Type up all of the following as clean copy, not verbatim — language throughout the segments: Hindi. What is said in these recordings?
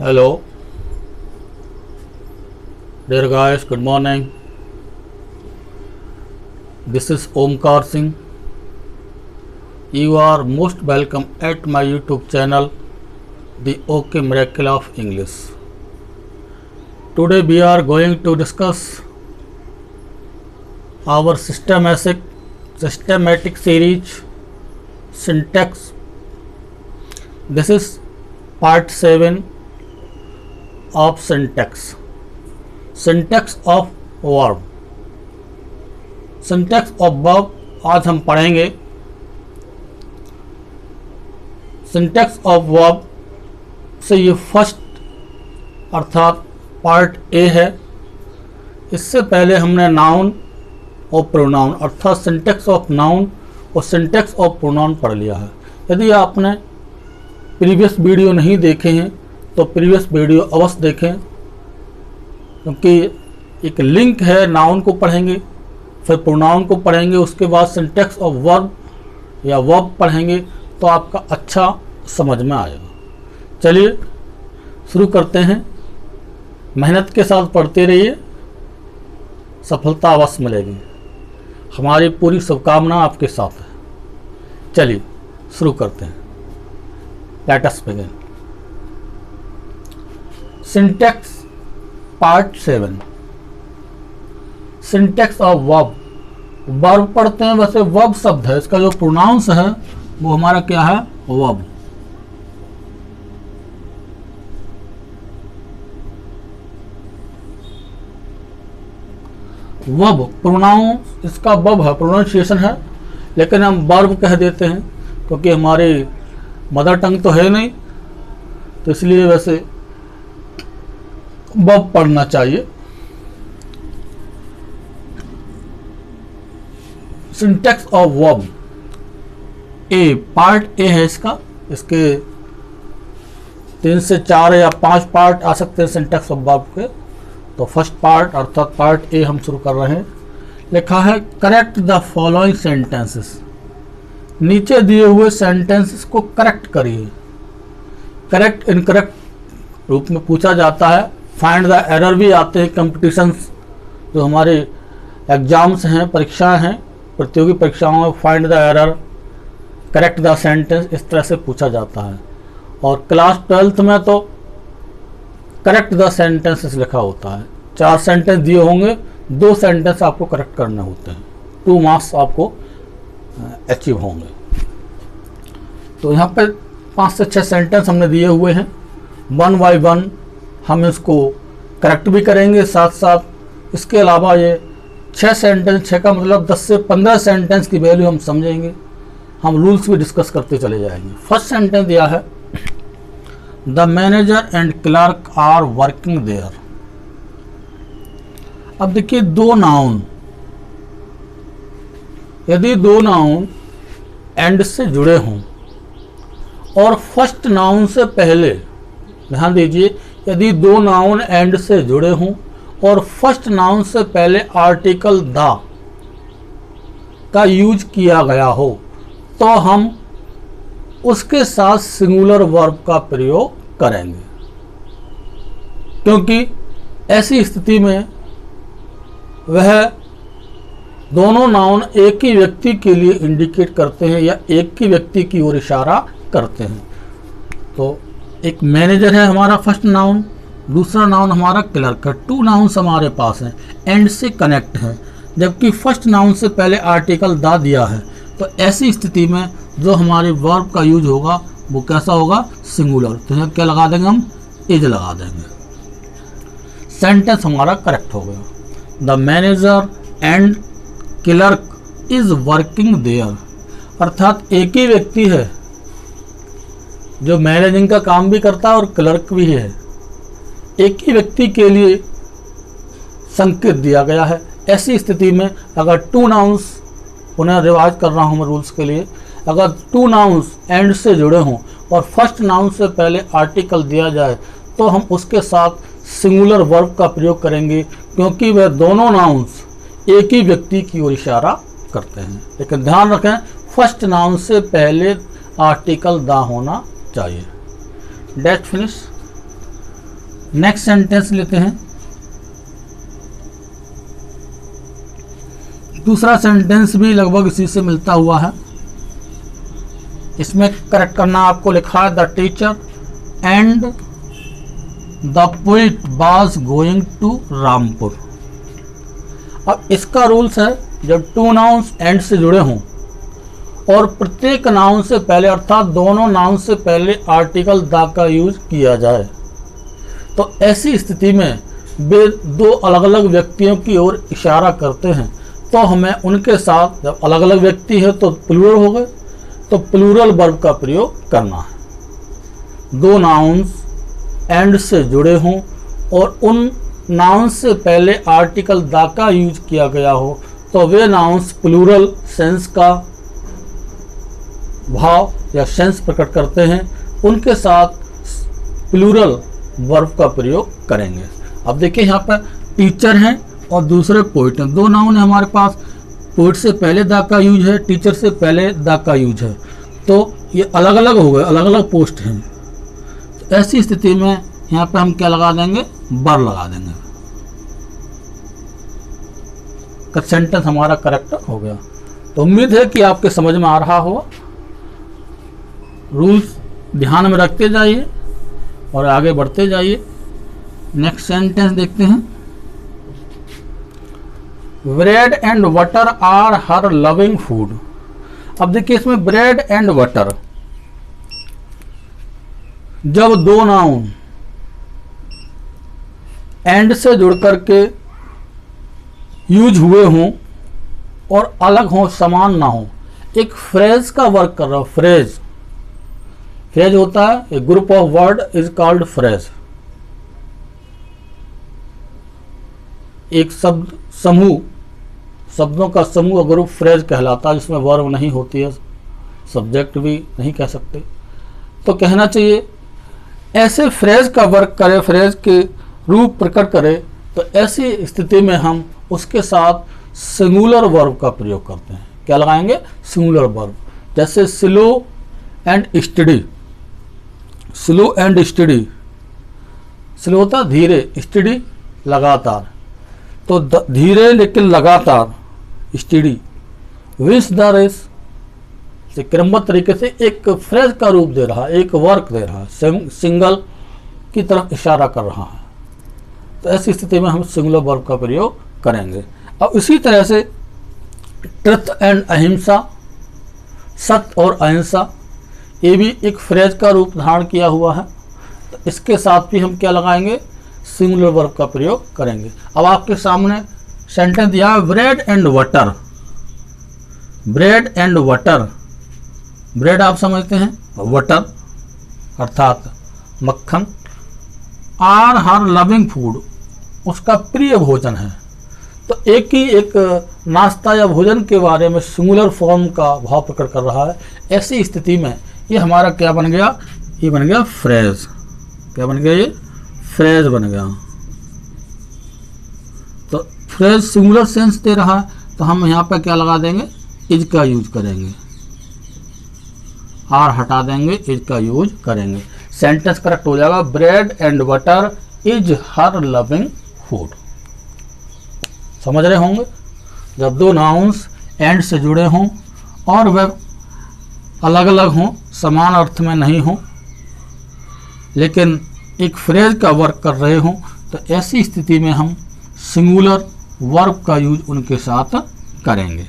Hello, dear guys, good morning. This is Omkar Singh. You are most welcome at my YouTube channel, The OK Miracle of English. Today we are going to discuss our systematic series, syntax. This is part 7 of syntax. Syntax of verb. Syntax of verb आज हम पढ़ेंगे. Syntax of verb से ये फर्स्ट अर्थात पार्ट ए है. इससे पहले हमने नाउन और प्रोनाउन अर्थात सिंटैक्स ऑफ नाउन और सिंटैक्स ऑफ प्रोनाउन पढ़ लिया है. यदि आपने प्रीवियस वीडियो नहीं देखे हैं तो प्रीवियस वीडियो अवश्य देखें, क्योंकि एक लिंक है. नाउन को पढ़ेंगे, फिर प्रोनाउन को पढ़ेंगे, उसके बाद सिंटैक्स ऑफ वर्ब या वर्ब पढ़ेंगे तो आपका अच्छा समझ में आएगा. चलिए शुरू करते हैं. मेहनत के साथ पढ़ते रहिए, सफलता अवश्य मिलेगी. हमारी पूरी शुभकामना आपके साथ है. चलिए शुरू करते हैं. Let us begin. Syntax part 7. Syntax of verb. Verb पढ़ते हैं, वैसे वर्ब शब्द है, इसका जो प्रोनाउंस है वो हमारा क्या है? वर्ब. वर्ब प्रोनाउन इसका वर्ब है, प्रोनाउंसिएशन है, लेकिन हम वर्ब कह देते हैं क्योंकि हमारी मदर टंग तो है नहीं, तो इसलिए वैसे वर्ब पढ़ना चाहिए. Syntax of verb A, part A है इसका. इसके 3 से 4 या 5 पार्ट आ सकते हैं सिंटैक्स ऑफ वर्ब के. तो फर्स्ट पार्ट अर्थात पार्ट ए हम शुरू कर रहे हैं. लिखा है करेक्ट द फॉलोइंग सेंटेंसेस. नीचे दिए हुए सेंटेंसेस को करेक्ट करिए. करेक्ट इनकरेक्ट रूप में पूछा जाता है. फाइंड द एरर भी आते हैं. कंपटीशंस जो हमारे एग्जाम्स हैं, परीक्षाएं हैं, प्रतियोगी परीक्षाओं में find the error, correct the sentence, इस तरह से पूछा जाता है. और क्लास 12th में तो करेक्ट द सेंटेंसेस लिखा होता है. 4 सेंटेंस दिए होंगे, 2 सेंटेंस आपको करेक्ट करने होते हैं. 2 मार्क्स आपको अचीव होंगे. तो यहाँ पे 5 से 6 सेंटेंस हमने दिए हुए हैं. 1 बाय 1 हम इसको करेक्ट भी करेंगे. साथ साथ इसके अलावा ये 6 सेंटेंस, 6 का मतलब 10 से 15 सेंटेंस की वैल्यू हम समझेंगे. हम रूल्स भी डिस्कस करते चले जाएंगे. फर्स्ट सेंटेंस दिया है the manager and clerk are working there. अब देखिए 2 नाउन, यदि 2 नाउन एंड से जुड़े हों और फर्स्ट नाउन से पहले, ध्यान दीजिए, यदि 2 नाउन एंड से जुड़े हों और फर्स्ट नाउन से पहले आर्टिकल द का यूज किया गया हो तो हम उसके साथ सिंगुलर वर्ब का प्रयोग करेंगे, क्योंकि ऐसी स्थिति में वह दोनों नाउन एक ही व्यक्ति के लिए इंडिकेट करते हैं या एक ही व्यक्ति की ओर इशारा करते हैं. तो एक मैनेजर है हमारा फर्स्ट नाउन, दूसरा नाउन हमारा क्लर्क है. 2 नाउन्स हमारे पास हैं, एंड से कनेक्ट है, जबकि फर्स्ट नाउन से पहले आर्टिकल द दिया है. तो ऐसी स्थिति में जो हमारे वर्ब का यूज होगा वो कैसा होगा? सिंगुलर. तो यहाँ क्या लगा देंगे हम? इज लगा देंगे. सेंटेंस हमारा करेक्ट हो गया. The manager and clerk is working there. अर्थात एक ही व्यक्ति है जो मैनेजिंग का काम भी करता है और क्लर्क भी है. एक ही व्यक्ति के लिए संकेत दिया गया है. ऐसी स्थिति में अगर 2 नाउन्स, पुनः रिवाइज कर रहा हूँ मैं रूल्स के लिए, अगर 2 नाउन्स एंड से जुड़े हों और फर्स्ट नाउन से पहले आर्टिकल दिया जाए तो हम उसके साथ सिंगुलर वर्ब का प्रयोग करेंगे, क्योंकि वह दोनों नाउन्स एक ही व्यक्ति की ओर इशारा करते हैं। लेकिन ध्यान रखें फर्स्ट नाउन से पहले आर्टिकल द होना चाहिए। Date finish. नेक्स्ट सेंटेंस लेते हैं। दूसरा सेंटेंस भी लगभग इसी से मिलता हुआ है। इसमें करेक्ट करना आपको लिखा है the teacher and the poet was going to Rampur. अब इसका रूल्स है जब टू नाउन्स एंड से जुड़े हों और प्रत्येक नाउन से पहले अर्थात दोनों नाउन से पहले आर्टिकल द का यूज किया जाए तो ऐसी स्थिति में वे दो अलग अलग व्यक्तियों की ओर इशारा करते हैं, तो हमें उनके साथ, जब अलग अलग व्यक्ति है तो प्लूरल हो गए, तो प्लूरल वर्ब का प्रयोग करना है। दो नाउन्स एंड से जुड़े हों और उन नाउन्स से पहले आर्टिकल द का यूज किया गया हो तो वे नाउन्स प्लूरल सेंस का भाव या सेंस प्रकट करते हैं, उनके साथ प्लूरल वर्ब का प्रयोग करेंगे। अब देखिए यहाँ पर टीचर हैं और दूसरे पोइट हैं, दो नाउन है हमारे पास। पोइट से पहले द का यूज है, टीचर से पहले द का यूज है, तो ये अलग अलग हो गए, अलग अलग पोस्ट हैं। तो ऐसी स्थिति में यहाँ पे हम क्या लगा देंगे, बर लगा देंगे। सेंटेंस हमारा करेक्ट हो गया। तो उम्मीद है कि आपके समझ में आ रहा हो। रूल्स ध्यान में रखते जाइए और आगे बढ़ते जाइए। नेक्स्ट सेंटेंस देखते हैं। Bread and butter are her loving food. अब देखिए इसमें ब्रेड एंड बटर, जब दो नाउन एंड से जुड़ करके यूज हुए हों और अलग हों, समान ना हो, एक फ्रेज का वर्क कर रहा हो। फ्रेज होता है, a group of word is called phrase. एक शब्द समूह, शब्दों का समूह ग्रुप फ्रेज कहलाता है, जिसमें वर्ब नहीं होती है, सब्जेक्ट भी नहीं कह सकते। तो कहना चाहिए ऐसे फ्रेज का वर्क करे, फ्रेज के रूप प्रकट करे, तो ऐसी स्थिति में हम उसके साथ सिंगुलर वर्ब का प्रयोग करते हैं। क्या लगाएंगे, सिंगुलर वर्ब। जैसे slow and study. Slow and study, slow होता धीरे, स्टडी लगातार, तो धीरे लेकिन लगातार, स्टडी विंस द रेस से क्रमबद्ध तरीके से एक फ्रेज का रूप दे रहा है, एक वर्क दे रहा है, सिंगल की तरफ इशारा कर रहा है। तो ऐसी स्थिति में हम सिंगुलर वर्ब का प्रयोग करेंगे। अब इसी तरह से ट्रुथ एंड अहिंसा, सत्य और अहिंसा, ये भी एक फ्रेज का रूप धारण किया हुआ है, तो इसके साथ भी हम क्या लगाएंगे, सिंगुलर वर्ब का प्रयोग करेंगे। अब आपके सामने सेंटेंस दिया है bread and butter. Bread and butter, bread आप समझते हैं, बटर अर्थात मक्खन, आर हर लविंग फूड, उसका प्रिय भोजन है। तो एक ही एक नाश्ता या भोजन के बारे में सिंगुलर फॉर्म का भाव प्रकट कर रहा है। ऐसी स्थिति में ये हमारा क्या बन गया, ये बन गया फ्रेज। क्या बन गया, ये फ्रेज बन गया। तो फ्रेज सिंगुलर सेंस दे रहा है, तो हम यहाँ पर क्या लगा देंगे, इज का यूज करेंगे, आर हटा देंगे, इज का यूज करेंगे। सेंटेंस करेक्ट हो जाएगा, bread and butter is her loving food. समझ रहे होंगे, जब दो नाउन्स एंड से जुड़े हों और वह अलग अलग हों, समान अर्थ में नहीं हों, लेकिन एक फ्रेज का वर्क कर रहे हों, तो ऐसी स्थिति में हम सिंगुलर वर्ब का यूज उनके साथ करेंगे।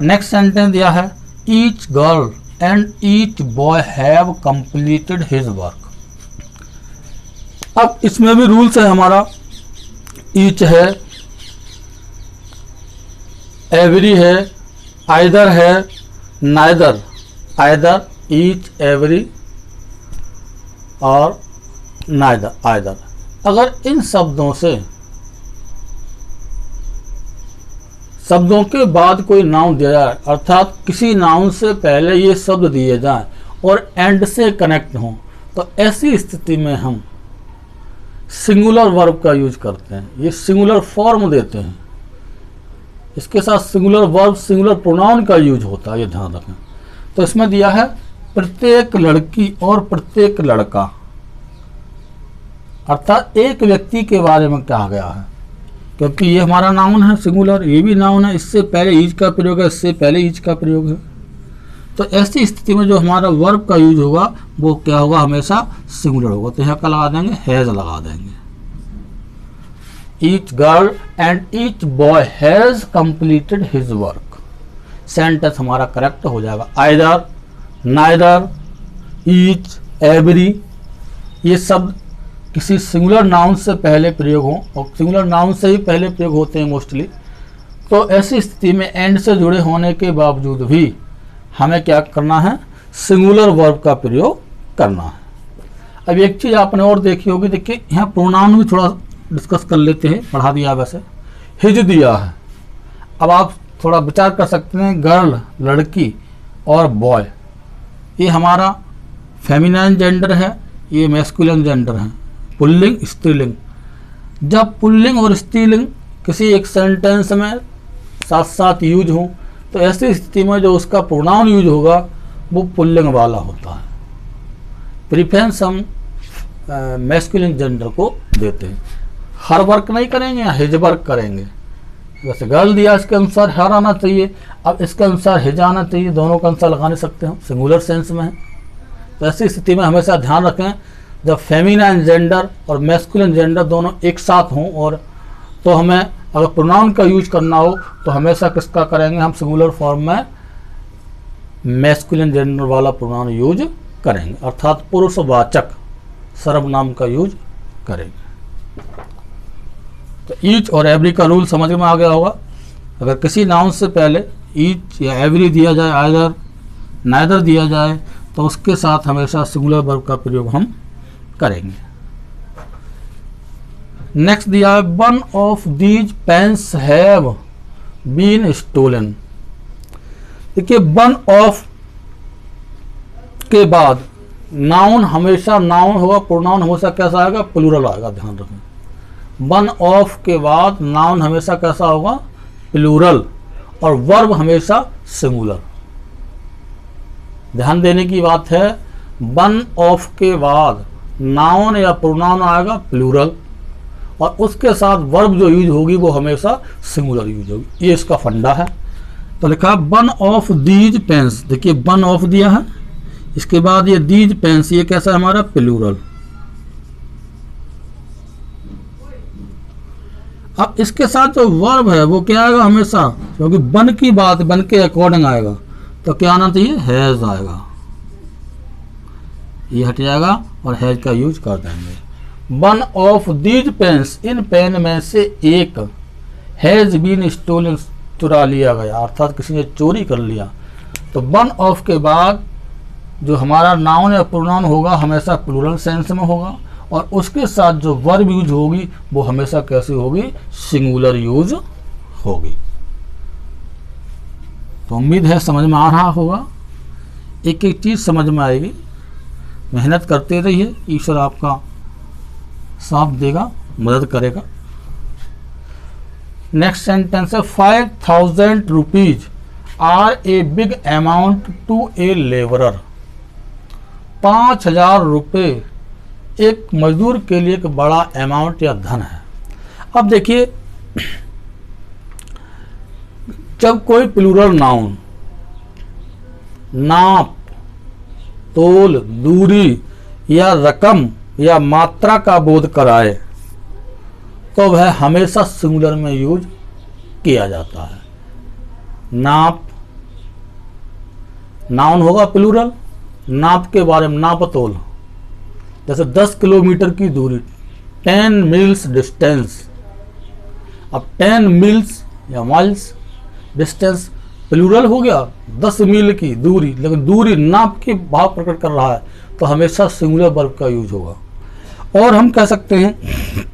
नेक्स्ट सेंटेंस दिया है, each girl and each boy have completed his work. अब इसमें भी रूल्स है हमारा, ईच है, एवरी है, आइदर है, नाइदर, आइदर, ईच, एवरी और नाइदर, आइदर। अगर इन शब्दों के बाद कोई नाउन दिया जाए, अर्थात किसी नाउन से पहले ये शब्द दिए जाएं और एंड से कनेक्ट हों, तो ऐसी स्थिति में हम सिंगुलर वर्ब का यूज करते हैं। ये सिंगुलर फॉर्म देते हैं, इसके साथ सिंगुलर वर्ब, सिंगुलर प्रोनाउन का यूज होता है, ये ध्यान रखें। तो इसमें दिया है प्रत्येक लड़की और प्रत्येक लड़का, अर्थात एक व्यक्ति के बारे में कहा गया है, क्योंकि ये हमारा नाउन है सिंगुलर, ये भी नाउन है, इससे पहले ईज का प्रयोग है, इससे पहले ईज का प्रयोग है। तो ऐसी स्थिति में जो हमारा वर्ब का यूज होगा वो क्या होगा, हमेशा सिंगुलर होगा। तो यहाँ क्या लगा देंगे, हैज लगा देंगे। Each girl and each boy has completed his work. Sentence हमारा करेक्ट हो जाएगा। आइदर, नाइदर, ईच, एवरी, ये शब्द किसी सिंगुलर नाउन से पहले प्रयोग हो, और सिंगुलर नाउन से ही पहले प्रयोग होते हैं मोस्टली। तो ऐसी स्थिति में एंड से जुड़े होने के बावजूद भी हमें क्या करना है, सिंगुलर वर्ब का प्रयोग करना है। अब एक चीज़ आपने और देखी होगी, देखिए यहाँ प्रोनाउन भी थोड़ा डिस्कस कर लेते हैं, पढ़ा दिया वैसे, हिज दिया है। अब आप थोड़ा विचार कर सकते हैं, गर्ल लड़की और बॉय, ये हमारा फेमिनाइन जेंडर है, ये मैस्कुलिन जेंडर है, पुल्लिंग स्त्रीलिंग। जब पुल्लिंग और स्त्रीलिंग किसी एक सेंटेंस में साथ साथ यूज हों तो ऐसी स्थिति में जो उसका प्रोनाउन यूज होगा वो पुल्लिंग वाला होता है। प्रीफरेंस हम मैस्कुलिन जेंडर को देते हैं। हर वर्क नहीं करेंगे, हिज वर्क करेंगे। जैसे गर्ल दिया, इसके अनुसार हर आना चाहिए, अब इसके अनुसार हिज आना चाहिए, दोनों का अनुसार लगा नहीं सकते हम, सिंगुलर सेंस में है। तो ऐसी स्थिति में हमेशा ध्यान रखें, जब फेमिनाइन जेंडर और मैस्कुलिन जेंडर दोनों एक साथ हों, और तो हमें अगर प्रोनाउन का यूज करना हो तो हमेशा किसका करेंगे, हम सिंगुलर फॉर्म में मैस्कुलिन जेंडर वाला प्रोनाउन यूज करेंगे, अर्थात पुरुषवाचक सर्वनाम का यूज करेंगे। तो ईच और एवरी का रूल समझ में आ गया होगा। अगर किसी नाउन से पहले ईच या एवरी दिया जाए, आइदर, नाइदर दिया जाए, तो उसके साथ हमेशा सिंगुलर वर्ब का प्रयोग हम करेंगे। नेक्स्ट दिया है, one of these pens have been stolen. देखिए वन ऑफ के बाद नाउन हमेशा नाउन होगा, प्रोनाउन हमेशा कैसा आएगा, प्लूरल आएगा, ध्यान रखें। वन ऑफ के बाद नाउन हमेशा कैसा होगा, प्लूरल, और वर्ब हमेशा सिंगुलर। ध्यान देने की बात है, वन ऑफ के बाद नाउन या प्रोनाउन आएगा प्लूरल, और उसके साथ वर्ब जो यूज होगी वो हमेशा सिंगुलर यूज होगी। ये इसका फंडा है। तो लिखा वन ऑफ दीज पेन्स, देखिए वन ऑफ दिया है, इसके बाद ये दीज पेन्स, ये कैसा है हमारा, प्लूरल। अब इसके साथ जो वर्ब है वो क्या आएगा हमेशा, क्योंकि वन की बात, वन के अकॉर्डिंग आएगा, तो क्या आना चाहिए, हैज आएगा। ये हट जाएगा और हैज का यूज कर देंगे। वन ऑफ दीज पेन्स, इन पेन में से एक, हैज बीन स्टोलन, चुरा लिया गया, अर्थात किसी ने चोरी कर लिया। तो वन ऑफ के बाद जो हमारा नाउन या प्रोनाउन होगा हमेशा प्लूरल सेंस में होगा, और उसके साथ जो वर्ब यूज होगी वो हमेशा कैसी होगी, सिंगुलर यूज होगी। तो उम्मीद है समझ में आ रहा होगा, एक एक चीज़ समझ में आएगी। मेहनत करते रहिए, ईश्वर आपका साथ देगा, मदद करेगा। नेक्स्ट सेंटेंस है, 5000 rupees are a big amount to a labourer. 5000 रुपये एक मजदूर के लिए एक बड़ा अमाउंट या धन है। अब देखिए, जब कोई प्लूरल नाउन नाप, तोल, दूरी या रकम या मात्रा का बोध कराए तो वह हमेशा सिंगुलर में यूज किया जाता है। नाप, नाउन होगा प्लूरल, नाप के बारे में, नाप तोल, जैसे 10 किलोमीटर की दूरी, 10 मील्स डिस्टेंस। अब 10 मील्स या माइल्स डिस्टेंस प्लूरल हो गया, 10 मील की दूरी, लेकिन दूरी नाप के भाव प्रकट कर रहा है तो हमेशा सिंगुलर वर्ब का यूज होगा। और हम कह सकते हैं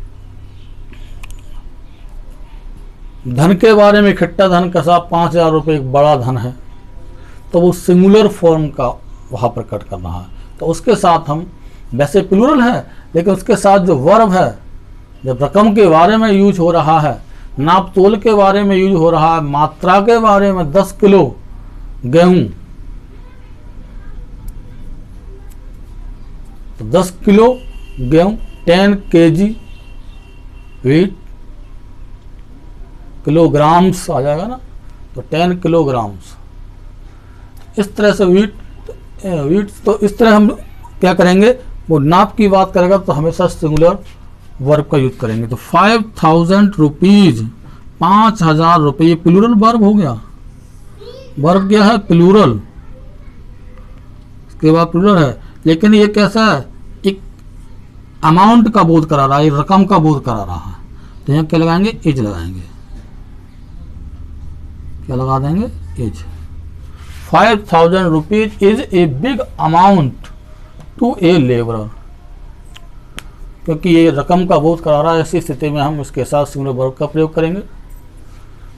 धन के बारे में, इकट्ठा धन कैसा, 5000 रुपये एक बड़ा धन है, तो वो सिंगुलर फॉर्म का वहाँ प्रकट कर रहा है। तो उसके साथ हम, वैसे प्लूरल है लेकिन उसके साथ जो वर्ब है, जब रकम के बारे में यूज हो रहा है, नाप तोल के बारे में यूज हो रहा है, मात्रा के बारे में, 10 किलो गेहूं, तो 10 किलो गेहूं 10 kg वीट, किलोग्राम्स आ जाएगा ना, तो 10 किलोग्राम्स। इस तरह से वीट तो इस तरह हम क्या करेंगे, वो नाप की बात करेगा तो हमेशा सिंगुलर वर्ब का यूज करेंगे। तो 5000 रुपीज, 5000 रुपये, ये प्लूरल वर्ब हो गया। वर्ब क्या है, प्लूरल, इसके बाद प्लूरल है, लेकिन ये कैसा है, एक अमाउंट का बोध करा रहा है, रकम का बोध करा रहा है। तो यहाँ क्या लगाएंगे, एज लगाएंगे। क्या लगा देंगे, as. 5000 rupees is a big amount to a labourer, क्योंकि ये रकम का बोध करा रहा है। ऐसी स्थिति में हम इसके साथ सिंगुलर वर्ब का प्रयोग करेंगे।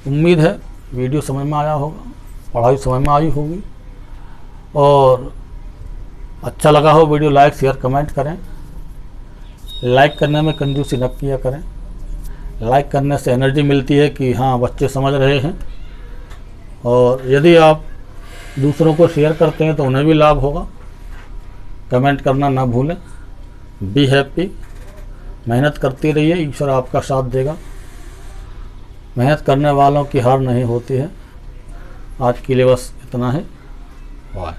उम्मीद है वीडियो समझ में आया होगा, पढ़ाई समझ में आई होगी, और अच्छा लगा हो वीडियो लाइक शेयर कमेंट करें। लाइक करने में कंजूसी न किया करें, लाइक करने से एनर्जी मिलती है कि हाँ बच्चे समझ रहे हैं। और यदि आप दूसरों को शेयर करते हैं तो उन्हें भी लाभ होगा। कमेंट करना ना भूलें। बी हैप्पी, मेहनत करती रहिए, ईश्वर आपका साथ देगा। मेहनत करने वालों की हार नहीं होती है। आज के लिए बस इतना है। बाय।